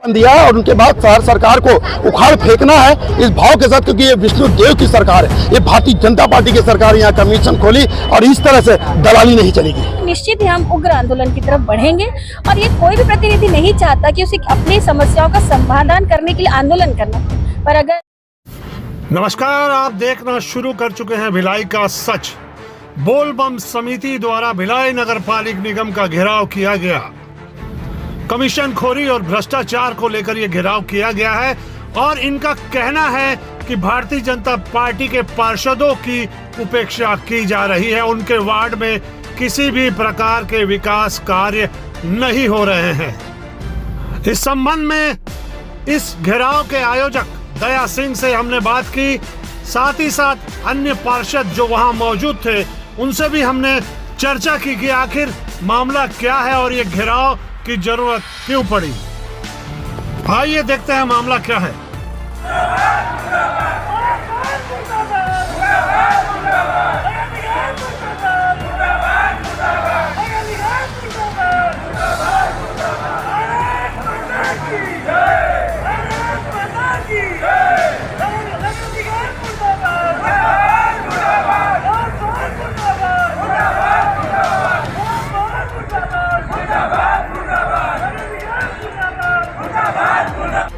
दिया है और उनके बाद शहर सरकार को उखाड़ फेंकना है इस भाव के साथ, क्योंकि ये विष्णु देव की सरकार है, ये भारतीय जनता पार्टी की सरकार यहाँ कमीशन खोली और इस तरह से दलाली नहीं चलेगी। निश्चित ही हम उग्र आंदोलन की तरफ बढ़ेंगे और ये कोई भी प्रतिनिधि नहीं चाहता कि उसे अपनी समस्याओं का समाधान करने के लिए आंदोलन करना, पर अगर नमस्कार, आप देखना शुरू कर चुके हैं भिलाई का सच। बोलबम समिति द्वारा भिलाई नगर पालिक निगम का घेराव किया गया। कमीशन खोरी और भ्रष्टाचार को लेकर यह घेराव किया गया है और इनका कहना है कि भारतीय जनता पार्टी के पार्षदों की उपेक्षा की जा रही है। उनके वार्ड में किसी भी प्रकार के विकास कार्य नहीं हो रहे हैं। इस संबंध में इस घेराव के आयोजक दया सिंह से हमने बात की, साथ ही साथ अन्य पार्षद जो वहां मौजूद थे उनसे भी हमने चर्चा की कि आखिर मामला क्या है और ये घेराव की जरूरत क्यों पड़ी। आइए देखते हैं मामला क्या है।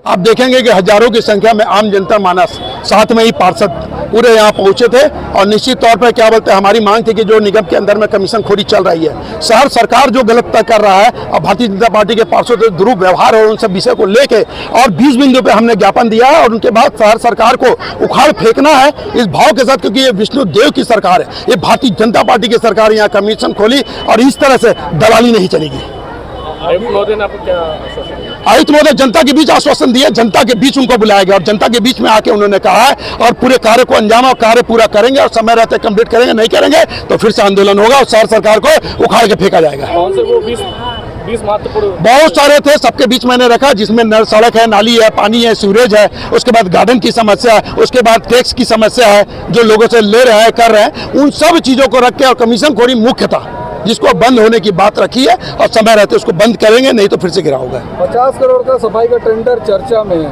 आप देखेंगे कि हजारों की संख्या में आम जनता मानस, साथ में ही पार्षद पूरे यहाँ पहुंचे थे और निश्चित तौर पर क्या बोलते हैं, हमारी मांग थी कि जो निगम के अंदर में कमीशन खोरी चल रही है, शहर सरकार जो गलत तय कर रहा है और भारतीय जनता पार्टी के पार्षद से दुर्व्यवहार और उन सब विषय को लेके और 20 बिंदु पे हमने ज्ञापन दिया है और उनके बाद शहर सरकार को उखाड़ फेंकना है इस भाव के साथ, क्योंकि ये विष्णु देव की सरकार है, ये भारतीय जनता पार्टी की सरकार यहाँ कमीशन खोली और इस तरह से दलाली नहीं चलेगी। आयुक्त महोदय जनता के बीच आश्वासन दिए, जनता के बीच उनको बुलाया गया और जनता के बीच में आके उन्होंने कहा है और पूरे कार्य को अंजाम और कार्य पूरा करेंगे और समय रहते कंप्लीट करेंगे, नहीं करेंगे तो फिर से आंदोलन होगा और शहर सरकार को उखाड़ के फेंका जाएगा। बहुत सारे थे, सबके बीच मैंने रखा, जिसमें सड़क है, नाली है, पानी है, सीवरेज है, उसके बाद गार्डन की समस्या है, उसके बाद टैक्स की समस्या है जो लोगों से ले रहे हैं, कर रहे हैं, उन सब चीजों को रख के और कमीशन खोरी मुख्य था जिसको बंद होने की बात रखी है और समय रहते उसको बंद करेंगे, नहीं तो फिर से गिरा होगा। 50 करोड़ का सफाई का टेंडर चर्चा में है,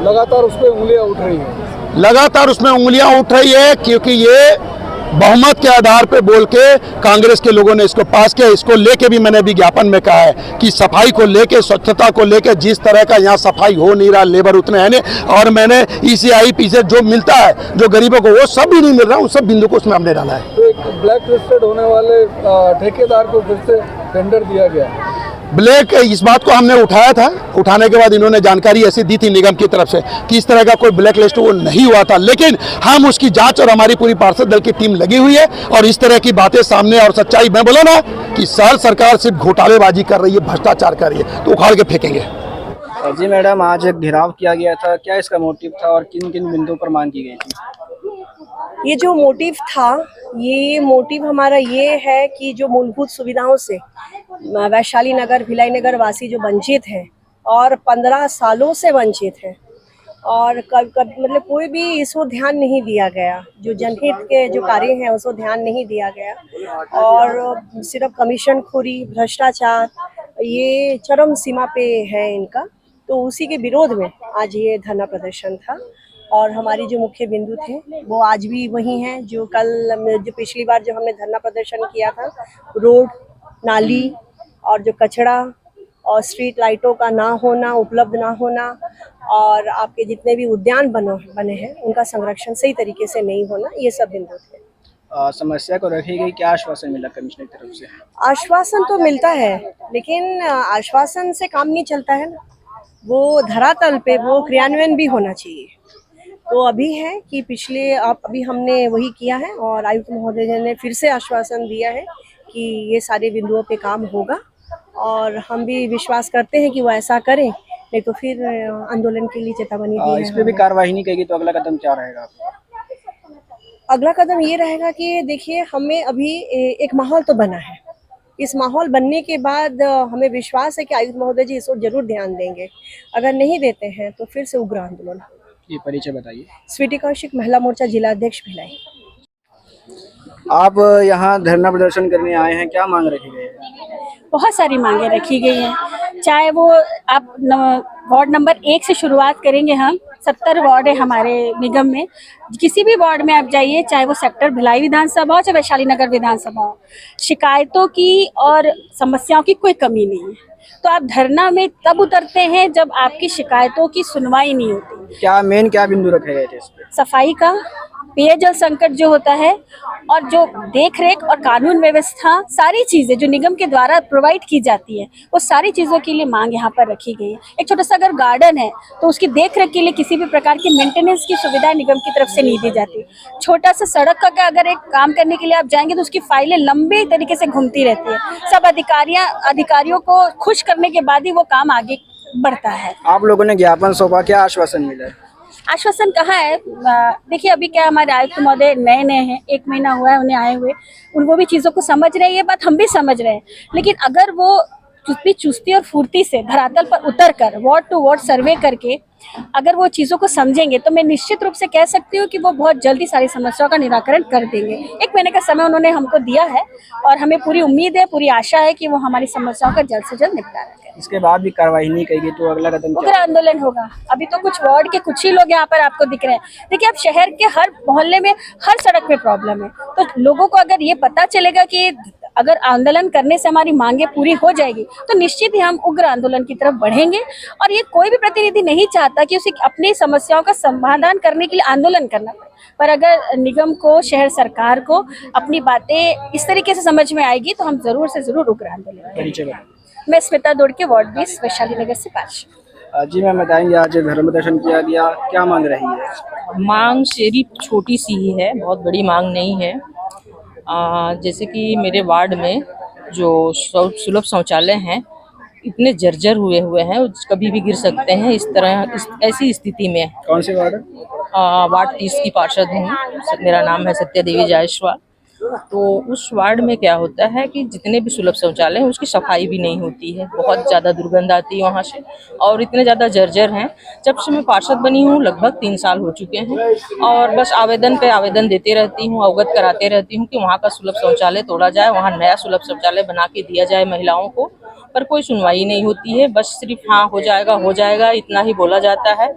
लगातार उस पर उंगलियां उठ रही हैं। लगातार उसमें उंगलियां उठ रही है क्योंकि ये बहुमत के आधार पे बोल के कांग्रेस के लोगों ने इसको पास किया। इसको लेके भी मैंने विज्ञापन में कहा है कि सफाई को लेके, स्वच्छता को लेके जिस तरह का यहाँ सफाई हो नहीं रहा, लेबर उतने है नहीं, और मैंने ECIP से जो मिलता है जो गरीबों को वो सब भी नहीं मिल रहा, उन सब बिंदु को उसमें हमने डाला है। तो एक ब्लैक लिस्टेड होने वाले ठेकेदार को फिर से टेंडर दिया गया। ब्लैक, इस बात को हमने उठाया था, उठाने के बाद इन्होंने जानकारी ऐसी दी थी निगम की तरफ से कि इस तरह का कोई ब्लैक लिस्ट वो नहीं हुआ था, लेकिन हम उसकी जांच और हमारी पूरी पार्षद दल की टीम लगी हुई है और इस तरह की बातें सामने और सच्चाई मैं बोला ना कि शहर सरकार सिर्फ घोटालेबाजी कर रही है, भ्रष्टाचार कर रही है, तो उखाड़ के फेंकेंगे। जी मैडम, आज एक घेराव किया गया था, क्या इसका मोटिव था और किन किन बिंदुओं पर मांग की गई थी? ये जो मोटिव था, ये मोटिव हमारा ये है कि जो मूलभूत सुविधाओं से वैशाली नगर, भिलाई नगर वासी जो वंचित हैं और 15 सालों से वंचित हैं और मतलब कोई भी इसको ध्यान नहीं दिया गया, जो जनहित के जो कार्य हैं उसको ध्यान नहीं दिया गया और सिर्फ कमीशन खोरी, भ्रष्टाचार ये चरम सीमा पे है इनका, तो उसी के विरोध में आज ये धरना प्रदर्शन था। और हमारी जो मुख्य बिंदु थे वो आज भी वही हैं जो पिछली बार जो हमने धरना प्रदर्शन किया था, रोड, नाली और जो कचरा और स्ट्रीट लाइटों का ना होना, उपलब्ध ना होना और आपके जितने भी उद्यान बने हैं उनका संरक्षण सही तरीके से नहीं होना, ये सब बिंदु थे। समस्या को रखी गई, क्या आश्वासन मिला कमिश्नर की तरफ से? आश्वासन तो मिलता है लेकिन आश्वासन से काम नहीं चलता है ना, वो धरातल पे वो क्रियान्वयन भी होना चाहिए। तो अभी है कि अभी हमने वही किया है और आयुक्त महोदय ने फिर से आश्वासन दिया है कि ये सारे बिंदुओं पे काम होगा और हम भी विश्वास करते हैं कि वो ऐसा करें, नहीं तो फिर आंदोलन के लिए चेतावनी दी है। इस पे भी कार्रवाई नहीं करेगी तो अगला कदम क्या रहेगा? अगला कदम ये रहेगा कि देखिए, हमें अभी एक माहौल तो बना है, इस माहौल बनने के बाद हमें विश्वास है कि आयुक्त महोदय जी इसको जरूर ध्यान देंगे। अगर नहीं देते हैं तो फिर से उग्र आंदोलन। ये परिचय बताइए। स्वीटी कौशिक, महिला मोर्चा जिला अध्यक्ष भिलाई। आप यहाँ धरना प्रदर्शन करने आए हैं, क्या मांग रखी गई है? बहुत सारी मांगे रखी गई हैं, चाहे वो आप वार्ड नंबर 1 से शुरुआत करेंगे हम। 70 वार्ड है हमारे निगम में। किसी भी वार्ड में आप जाइए, चाहे वो सेक्टर भिलाई विधानसभा हो, चाहे वैशाली नगर विधानसभा हो, शिकायतों की और समस्याओं की कोई कमी नहीं है। तो आप धरना में तब उतरते हैं जब आपकी शिकायतों की सुनवाई नहीं होती। क्या बिंदु रखे गए थे इस पे? सफाई का, पेयजल संकट जो होता है, और जो देख रेख और कानून व्यवस्था, सारी चीज़ें जो निगम के द्वारा प्रोवाइड की जाती है, वो सारी चीज़ों के लिए मांग यहाँ पर रखी गई है। एक छोटा सा अगर गार्डन है तो उसकी देख रेख के लिए किसी भी प्रकार की मेंटेनेंस की सुविधा निगम की तरफ से नहीं दी जाती। छोटा सा सड़क का अगर एक काम करने के लिए आप जाएंगे तो उसकी फाइलें लंबे तरीके से घूमती रहती है। सब अधिकारियों को खुश करने के बाद ही वो काम आगे बढ़ता है। आप लोगों ने ज्ञापन सौंपा, क्या आश्वासन मिला? आश्वासन कहाँ है? देखिए, अभी क्या हमारे आयुक्त महोदय नए हैं, 1 महीना हुआ है उन्हें आए हुए। वो भी चीज़ों को समझ रहे हैं, ये बात हम भी समझ रहे हैं। लेकिन अगर वो चुस्ती और फुर्ती से धरातल पर उतर कर वार्ड टू वार्ड सर्वे करके अगर वो चीज़ों को समझेंगे तो मैं निश्चित रूप से कह सकती हूँ कि वो बहुत जल्दी सारी समस्याओं का निराकरण कर देंगे। 1 महीने का समय उन्होंने हमको दिया है और हमें पूरी उम्मीद है, पूरी आशा है कि वो हमारी समस्याओं का जल्द से जल्द निपटारा करें। इसके बाद भी कार्रवाई नहीं करेगी तो अगला कदम क्या? उग्र आंदोलन होगा। अभी तो कुछ वार्ड के कुछ ही लोग यहाँ पर आपको दिख रहे हैं। देखिए, अब शहर के हर मोहल्ले में, हर सड़क में प्रॉब्लम है, तो लोगों को अगर ये पता चलेगा कि अगर आंदोलन करने से हमारी मांगे पूरी हो जाएगी तो निश्चित ही हम उग्र आंदोलन की तरफ बढ़ेंगे। और ये कोई भी प्रतिनिधि नहीं चाहता कि उसे अपनी समस्याओं का समाधान करने के लिए आंदोलन करना पड़े, पर अगर निगम को, शहर सरकार को अपनी बातें इस तरीके से समझ में आएगी तो हम जरूर से जरूर उग्र आंदोलन करेंगे। मैं स्मिता दोड़के, वार्ड 20, वैशाली नगर से पार्षद। जी मैम, बताएंगे आज धर्म प्रदर्शन किया गया, क्या मांग रही है? मांग सिर्फ छोटी सी ही है, बहुत बड़ी मांग नहीं है। जैसे कि मेरे वार्ड में जो सुलभ शौचालय हैं इतने जर्जर हुए हैं, कभी भी गिर सकते हैं। ऐसी स्थिति में कौन से वार्ड? वार्ड 30 की पार्षद हूँ। मेरा नाम है सत्या देवी जायसवाल। तो उस वार्ड में क्या होता है कि जितने भी सुलभ शौचालय हैं उसकी सफाई भी नहीं होती है, बहुत ज़्यादा दुर्गंध आती है वहाँ से, और इतने ज़्यादा जर्जर हैं। जब से मैं पार्षद बनी हूँ लगभग 3 साल हो चुके हैं, और बस आवेदन पे आवेदन देते रहती हूँ, अवगत कराते रहती हूँ कि वहाँ का सुलभ शौचालय तोड़ा जाए, वहाँ नया सुलभ शौचालय बना के दिया जाए महिलाओं को, पर कोई सुनवाई नहीं होती है। बस सिर्फ हाँ हो जाएगा इतना ही बोला जाता है,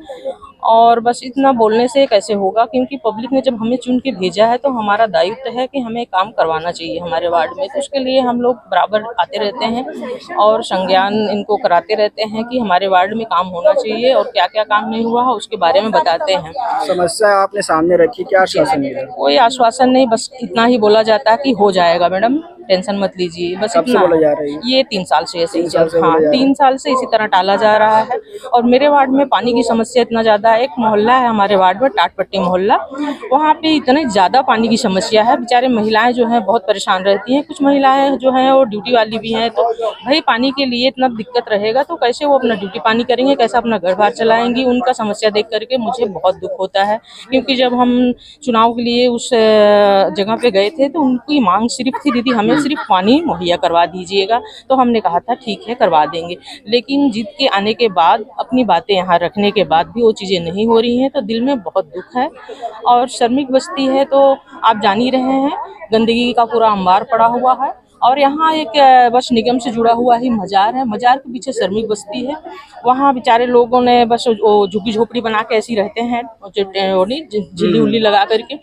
और बस इतना बोलने से कैसे होगा, क्योंकि पब्लिक ने जब हमें चुन के भेजा है तो हमारा दायित्व है कि हमें काम करवाना चाहिए हमारे वार्ड में। तो उसके लिए हम लोग बराबर आते रहते हैं और संज्ञान इनको कराते रहते हैं कि हमारे वार्ड में काम होना चाहिए, और क्या क्या काम नहीं हुआ है उसके बारे में बताते हैं। समस्या आपने सामने रखी, क्या आश्वासन मिला? कोई आश्वासन नहीं, बस इतना ही बोला जाता है कि हो जाएगा मैडम, टेंशन मत लीजिए, बस इतना। बोला जा रही है? ये 3 साल से ऐसे ही 3 साल से इसी तरह टाला जा रहा है। और मेरे वार्ड में पानी की समस्या इतना ज़्यादा है। एक मोहल्ला है हमारे वार्ड में, टाटपट्टी मोहल्ला, वहाँ पे इतने ज़्यादा पानी की समस्या है। बेचारे महिलाएं जो हैं बहुत परेशान रहती हैं। कुछ महिलाएं जो हैं वो ड्यूटी वाली भी हैं, तो भाई पानी के लिए इतना दिक्कत रहेगा तो कैसे वो अपना ड्यूटी पानी करेंगे, कैसे अपना घर बार चलाएंगी। उनका समस्या देख करके मुझे बहुत दुख होता है, क्योंकि जब हम चुनाव के लिए उस जगह पे गए थे तो उनकी मांग सिर्फ थी, दीदी हमें सिर्फ पानी मुहैया करवा दीजिएगा। तो हमने कहा था ठीक है करवा देंगे, लेकिन जीत के आने के बाद, अपनी बातें यहाँ रखने के बाद भी वो चीज़ें नहीं हो रही हैं, तो दिल में बहुत दुख है। और श्रमिक बस्ती है तो आप जान ही रहे हैं, गंदगी का पूरा अंबार पड़ा हुआ है। और यहाँ एक बस निगम से जुड़ा हुआ ही मजार है, मजार के पीछे श्रमिक बस्ती है। वहाँ बेचारे लोगों ने बस झुग्गी झोपड़ी बना के ऐसी रहते हैं, झिल्ली उल्ली लगा करके।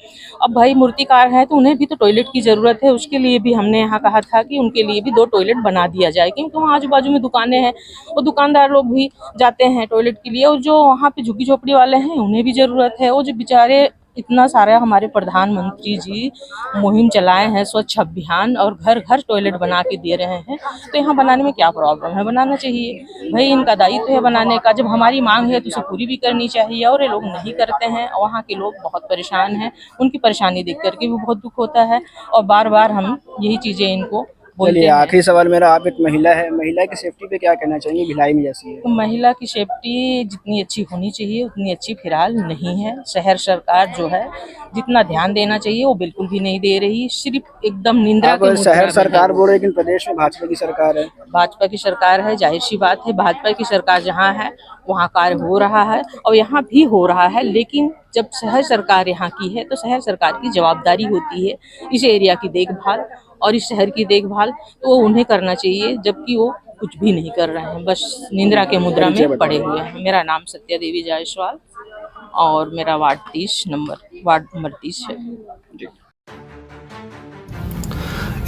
अब भाई मूर्तिकार हैं तो उन्हें भी तो टॉयलेट की ज़रूरत है, उसके लिए भी हमने यहाँ कहा था कि उनके लिए भी 2 टॉयलेट बना दिया जाए, क्योंकि वहाँ आजू बाजू में दुकानें हैं, वो दुकानदार लोग भी जाते हैं टॉयलेट के लिए, और जो वहाँ पे झुग्गी झोपड़ी वाले हैं उन्हें भी ज़रूरत है। वो जो बेचारे इतना सारा हमारे प्रधानमंत्री जी मुहिम चलाए हैं स्वच्छ अभियान, और घर घर टॉयलेट बना के दे रहे हैं, तो यहाँ बनाने में क्या प्रॉब्लम है, बनाना चाहिए भाई, इनका दायित्व है बनाने का। जब हमारी मांग है तो उसे पूरी भी करनी चाहिए, और ये लोग नहीं करते हैं। वहाँ के लोग बहुत परेशान हैं, उनकी परेशानी देख करके भी बहुत दुख होता है, और बार बार हम यही चीज़ें इनको बोलते हैं। आखिरी सवाल मेरा, आप एक महिला है, महिला की सेफ्टी पे क्या कहना चाहेंगे? भिलाई में जैसी है तो महिला की सेफ्टी जितनी अच्छी होनी चाहिए उतनी अच्छी फिलहाल नहीं है। शहर सरकार जो है जितना ध्यान देना चाहिए वो बिल्कुल भी नहीं दे रही, सिर्फ एकदम निंदा। शहर सरकार बोल रही, लेकिन प्रदेश में भाजपा की सरकार है। भाजपा की सरकार है, जाहिर सी बात है, भाजपा की सरकार जहाँ है वहाँ कार्य हो रहा है, और यहाँ भी हो रहा है। लेकिन जब शहर सरकार यहाँ की है तो शहर सरकार की जवाबदारी होती है इस एरिया की देखभाल और इस शहर की देखभाल, तो वो उन्हें करना चाहिए, जबकि वो कुछ भी नहीं कर रहे हैं, बस निंद्रा के मुद्रा में पड़े हुए हैं। मेरा नाम सत्या देवी जायसवाल और मेरा वार्ड नंबर 30 है।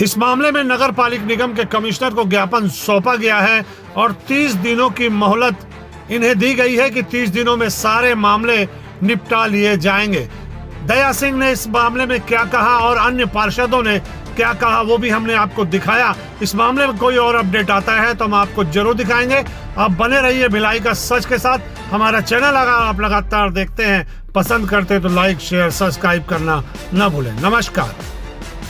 इस मामले में नगर पालिक निगम के कमिश्नर को ज्ञापन सौंपा गया है और 30 दिनों की मोहलत इन्हें दी गई है कि 30 दिनों में सारे मामले निपटा लिए जाएंगे। दया सिंह ने इस मामले में क्या कहा और अन्य पार्षदों ने क्या कहा वो भी हमने आपको दिखाया। इस मामले में कोई और अपडेट आता है तो हम आपको जरूर दिखाएंगे। आप बने रहिए भिलाई का सच के साथ। हमारा चैनल अगर आप लगातार देखते हैं, पसंद करते हैं तो लाइक शेयर सब्सक्राइब करना न भूलें। नमस्कार।